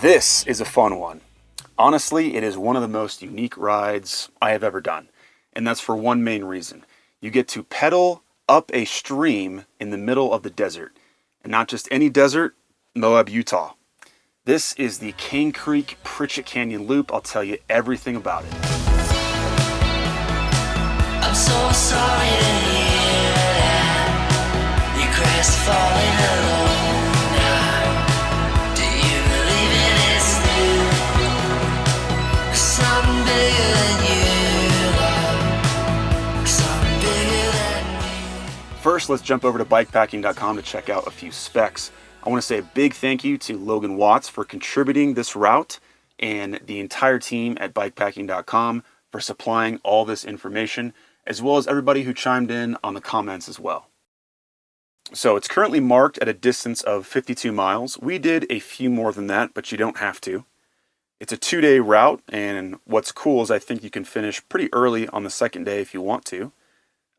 This is a fun one. Honestly, it is one of the most unique rides I have ever done. And that's for one main reason. You get to pedal up a stream in the middle of the desert. And not just any desert, Moab, Utah. This is the Kane Creek-Pritchett Canyon Loop. I'll tell you everything about it. I'm so sorry to hear that you crashed falling alone now. Do you believe in this thing? Something bigger than you, love. Something bigger than me. First, let's jump over to Bikepacking.com to check out a few specs. I want to say a big thank you to Logan Watts for contributing this route and the entire team at Bikepacking.com for supplying all this information, as well as everybody who chimed in on the comments as well. So it's currently marked at a distance of 52 miles. We did a few more than that, but you don't have to. It's a 2-day route, and what's cool is I think you can finish pretty early on the second day if you want to.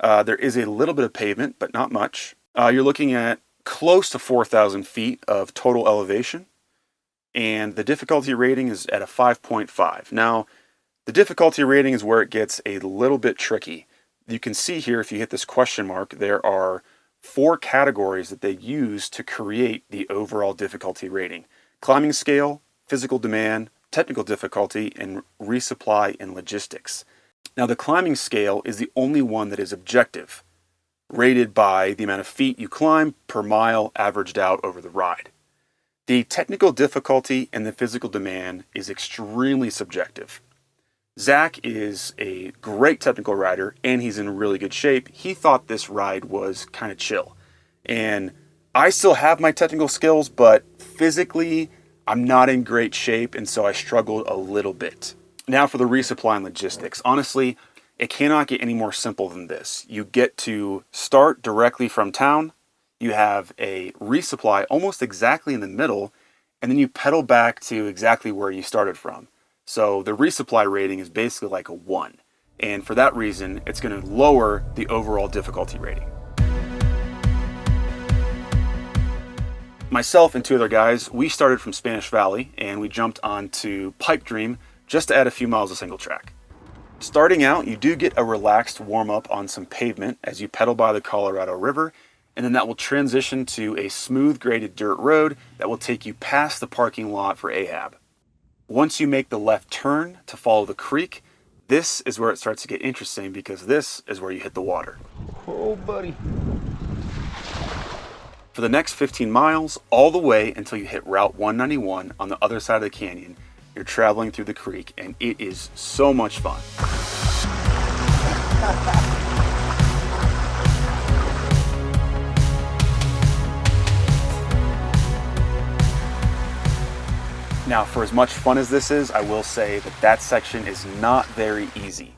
There is a little bit of pavement, but not much. You're looking at close to 4,000 feet of total elevation, and the difficulty rating is at a 5.5. Now, the difficulty rating is where it gets a little bit tricky. You can see here, if you hit this question mark, there are 4 categories that they use to create the overall difficulty rating: climbing scale, physical demand, technical difficulty, and resupply and logistics. Now, the climbing scale is the only one that is objective, rated by the amount of feet you climb per mile averaged out over the ride. The technical difficulty and the physical demand is extremely subjective. Zach is a great technical rider and he's in really good shape. He thought this ride was kind of chill. And I still have my technical skills, but physically I'm not in great shape, and so I struggled a little bit. Now for the resupply and logistics. Honestly, it cannot get any more simple than this. You get to start directly from town, you have a resupply almost exactly in the middle, and then you pedal back to exactly where you started from. So the resupply rating is basically like a 1. And for that reason, it's going to lower the overall difficulty rating. Myself and 2 other guys, we started from Spanish Valley and we jumped onto Pipe Dream just to add a few miles of single track. Starting out, you do get a relaxed warm-up on some pavement as you pedal by the Colorado River, and then that will transition to a smooth graded dirt road that will take you past the parking lot for Ahab. Once you make the left turn to follow the creek, this is where it starts to get interesting because this is where you hit the water. Oh, buddy. For the next 15 miles, all the way until you hit Route 191 on the other side of the canyon, you're traveling through the creek, and it is so much fun. Now, for as much fun as this is, I will say that that section is not very easy.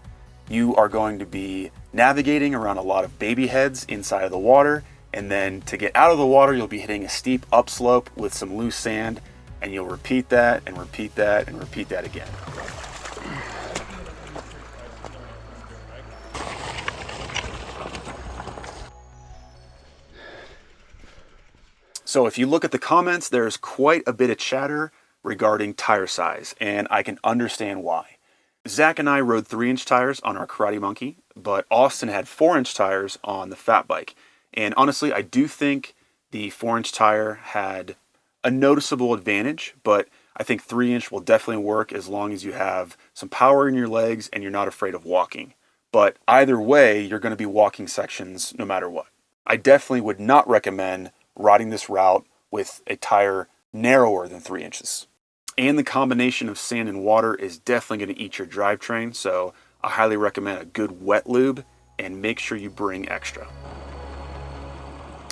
You are going to be navigating around a lot of baby heads inside of the water, and then to get out of the water, you'll be hitting a steep upslope with some loose sand, and you'll repeat that and repeat that and repeat that again. So if you look at the comments, there's quite a bit of chatter regarding tire size, and I can understand why. Zach and I rode 3-inch tires on our Karate Monkey, but Austin had 4-inch tires on the Fat Bike. And honestly, I do think the 4-inch tire had a noticeable advantage, but I think 3-inch will definitely work as long as you have some power in your legs and you're not afraid of walking. But either way, you're going to be walking sections no matter what. I definitely would not recommend riding this route with a tire narrower than 3 inches. And the combination of sand and water is definitely going to eat your drivetrain, so I highly recommend a good wet lube and make sure you bring extra.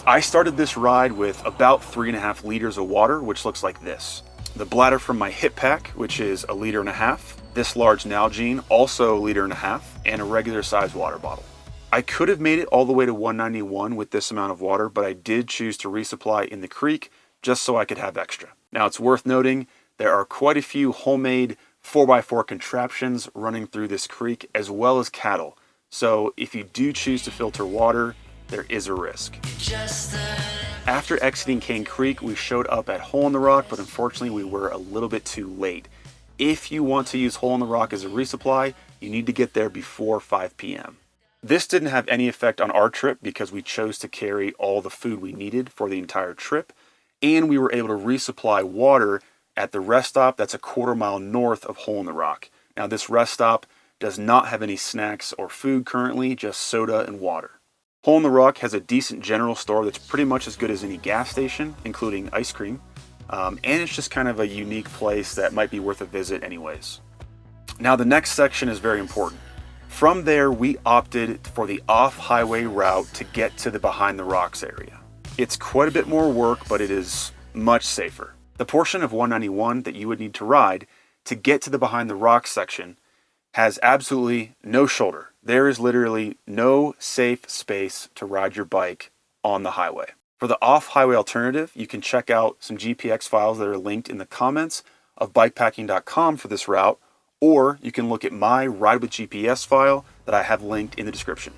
I started this ride with about 3.5 liters of water, which looks like this. The bladder from my hip pack, which is 1.5 liters, this large Nalgene, also 1.5 liters, and a regular size water bottle. I could have made it all the way to 191 with this amount of water, but I did choose to resupply in the creek just so I could have extra. Now, it's worth noting there are quite a few homemade 4x4 contraptions running through this creek, as well as cattle. So if you do choose to filter water, there is a risk. Just After exiting Kane Creek, we showed up at Hole in the Rock, but unfortunately we were a little bit too late. If you want to use Hole in the Rock as a resupply, you need to get there before 5 p.m. This didn't have any effect on our trip because we chose to carry all the food we needed for the entire trip, and we were able to resupply water at the rest stop that's a quarter-mile north of Hole in the Rock. Now this rest stop does not have any snacks or food currently, just soda and water. Hole in the Rock has a decent general store that's pretty much as good as any gas station, including ice cream. And it's just kind of a unique place that might be worth a visit anyways. Now the next section is very important. From there, we opted for the off-highway route to get to the Behind the Rocks area. It's quite a bit more work, but it is much safer. The portion of 191 that you would need to ride to get to the Behind the Rocks section has absolutely no shoulder. There is literally no safe space to ride your bike on the highway. For the off-highway alternative, you can check out some GPX files that are linked in the comments of bikepacking.com for this route, or you can look at my Ride with GPS file that I have linked in the description.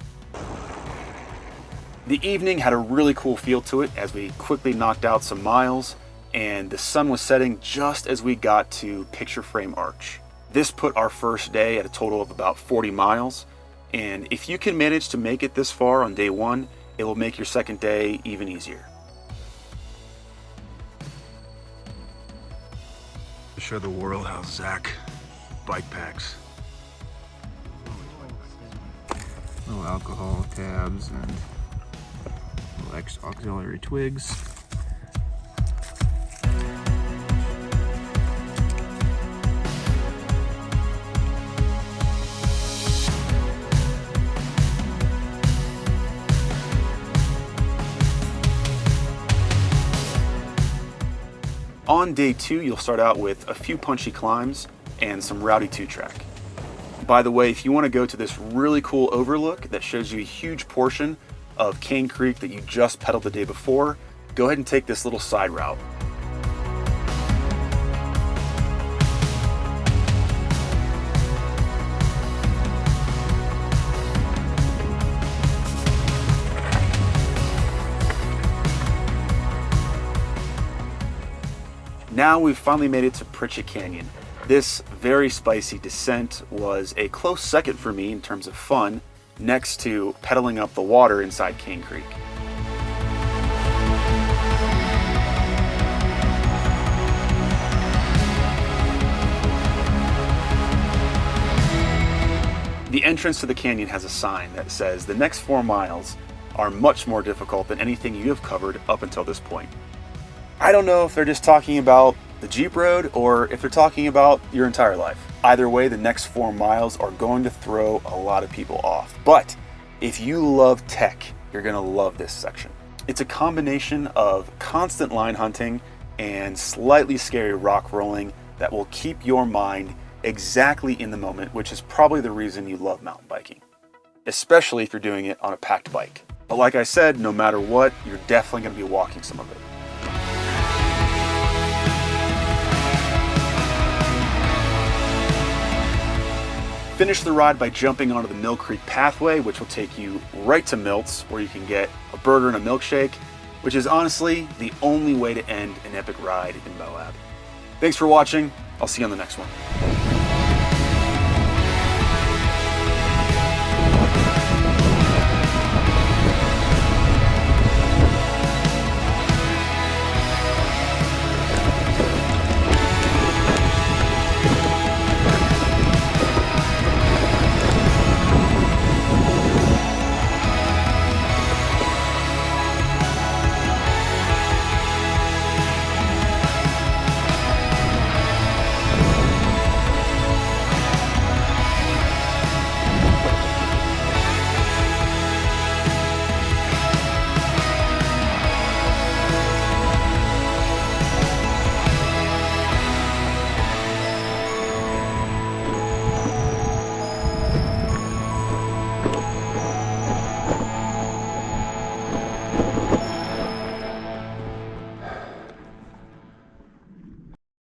The evening had a really cool feel to it as we quickly knocked out some miles, and the sun was setting just as we got to Picture Frame Arch. This put our first day at a total of about 40 miles, and if you can manage to make it this far on day one, it will make your second day even easier. To show the world how Zach bike packs. Little alcohol tabs and little extra auxiliary twigs. On day 2, you'll start out with a few punchy climbs and some rowdy 2-track. By the way, if you want to go to this really cool overlook that shows you a huge portion of Kane Creek that you just pedaled the day before, go ahead and take this little side route. Now we've finally made it to Pritchett Canyon. This very spicy descent was a close second for me in terms of fun, next to pedaling up the water inside Kane Creek. The entrance to the canyon has a sign that says the next 4 miles are much more difficult than anything you have covered up until this point. I don't know if they're just talking about the Jeep Road or if they're talking about your entire life. Either way, the next 4 miles are going to throw a lot of people off. But if you love tech, you're going to love this section. It's a combination of constant line hunting and slightly scary rock rolling that will keep your mind exactly in the moment, which is probably the reason you love mountain biking, especially if you're doing it on a packed bike. But like I said, no matter what, you're definitely going to be walking some of it. Finish the ride by jumping onto the Mill Creek pathway, which will take you right to Milt's, where you can get a burger and a milkshake, which is honestly the only way to end an epic ride in Moab. Thanks for watching. I'll see you on the next one.